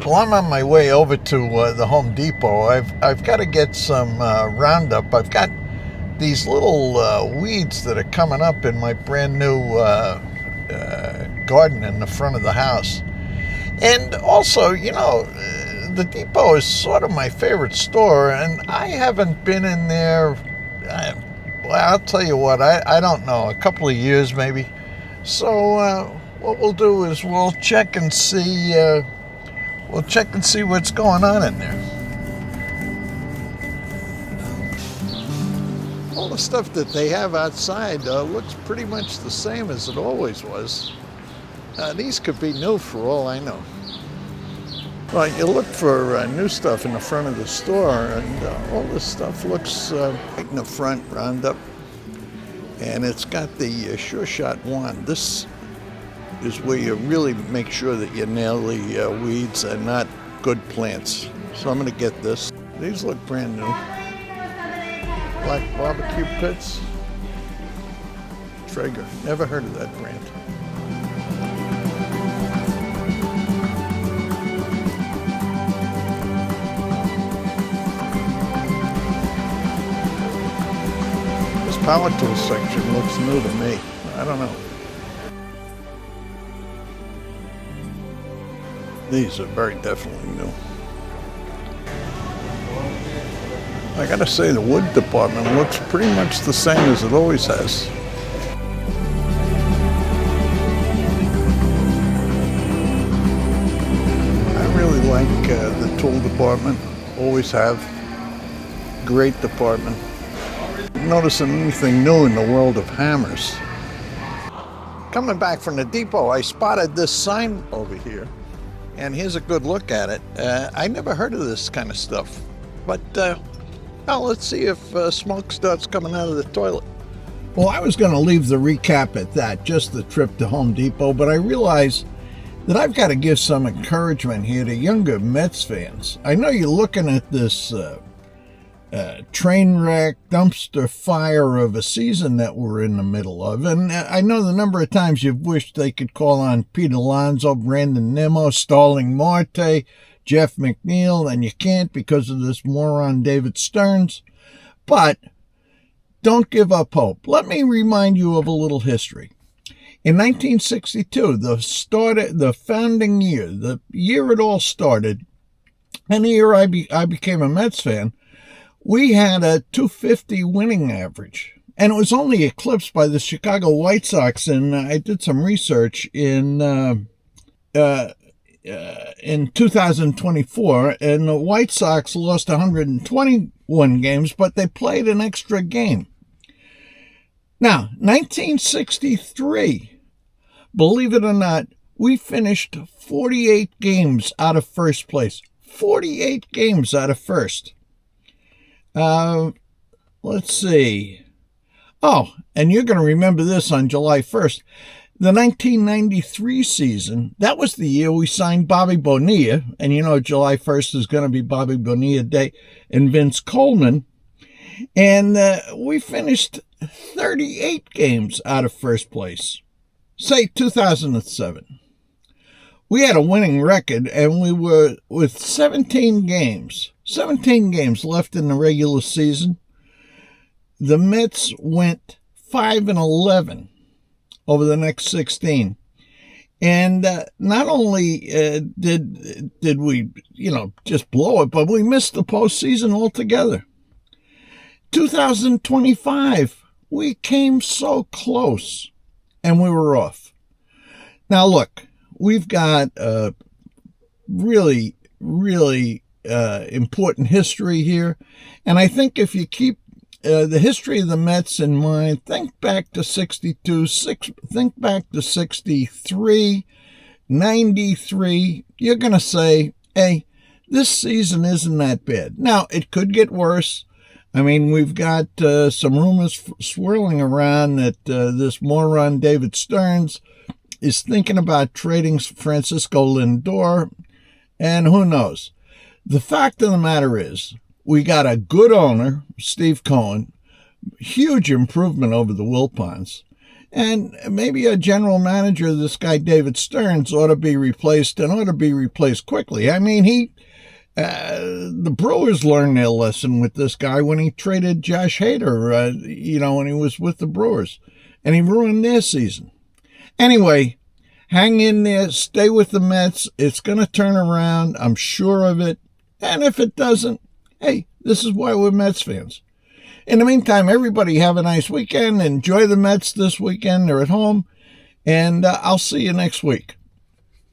Well, I'm on my way over to the Home Depot. I've got to get some Roundup. I've got these little weeds that are coming up in my brand new garden in the front of the house. And also, the Depot is sort of my favorite store, and I haven't been in there, well, I'll tell you what, I don't know, a couple of years maybe. So what we'll do is we'll check and see what's going on in there. All the stuff that they have outside looks pretty much the same as it always was. These could be new for all I know. Well, you look for new stuff in the front of the store, and all this stuff looks right in the front, Roundup. And it's got the Sure Shot wand. This is where you really make sure that you nail the weeds and not good plants. So I'm going to get this. These look brand new. Black barbecue pits. Traeger. Never heard of that brand. Power tool section looks new to me. I don't know. These are very definitely new. I gotta say, the wood department looks pretty much the same as it always has. I really like the tool department. Always have. Great department. Noticing anything new in the world of hammers. Coming back from the depot, I spotted this sign over here, and here's a good look at it. I never heard of this kind of stuff, but well, let's see if smoke starts coming out of the toilet. Well, I was going to leave the recap at that, just the trip to Home Depot, but I realized that I've got to give some encouragement here to younger Mets fans. I know you're looking at this train wreck, dumpster fire of a season that we're in the middle of. And I know the number of times you've wished they could call on Pete Alonso, Brandon Nimmo, Starling Marte, Jeff McNeil, and you can't because of this moron David Stearns. But don't give up hope. Let me remind you of a little history. In 1962, the founding year, the year it all started, and the year I became a Mets fan, we had a .250 winning average, and it was only eclipsed by the Chicago White Sox. And I did some research in 2024, and the White Sox lost 121 games, but they played an extra game. Now, 1963, believe it or not, we finished 48 games out of first place. 48 games out of first. Let's see. Oh, and you're going to remember this on July 1st. The 1993 season, that was the year we signed Bobby Bonilla. And July 1st is going to be Bobby Bonilla Day and Vince Coleman. And we finished 38 games out of first place. Say 2007. We had a winning record, and we were with 17 games left in the regular season. The Mets went 5-11 over the next 16. And not only did we, just blow it, but we missed the postseason altogether. 2025, we came so close, and we were off. Now, look. We've got a really, really important history here. And I think if you keep the history of the Mets in mind, think back to 62, think back to 63, 93. You're going to say, hey, this season isn't that bad. Now, it could get worse. I mean, we've got some rumors swirling around that this moron David Stearns is thinking about trading Francisco Lindor, and who knows. The fact of the matter is, we got a good owner, Steve Cohen, huge improvement over the Wilpons. And maybe a general manager, this guy David Stearns, ought to be replaced and ought to be replaced quickly. I mean, the Brewers learned their lesson with this guy when he traded Josh Hader, when he was with the Brewers, and he ruined their season. Anyway, hang in there, stay with the Mets. It's going to turn around. I'm sure of it. And if it doesn't, hey, this is why we're Mets fans. In the meantime, everybody have a nice weekend. Enjoy the Mets this weekend. They're at home. And I'll see you next week.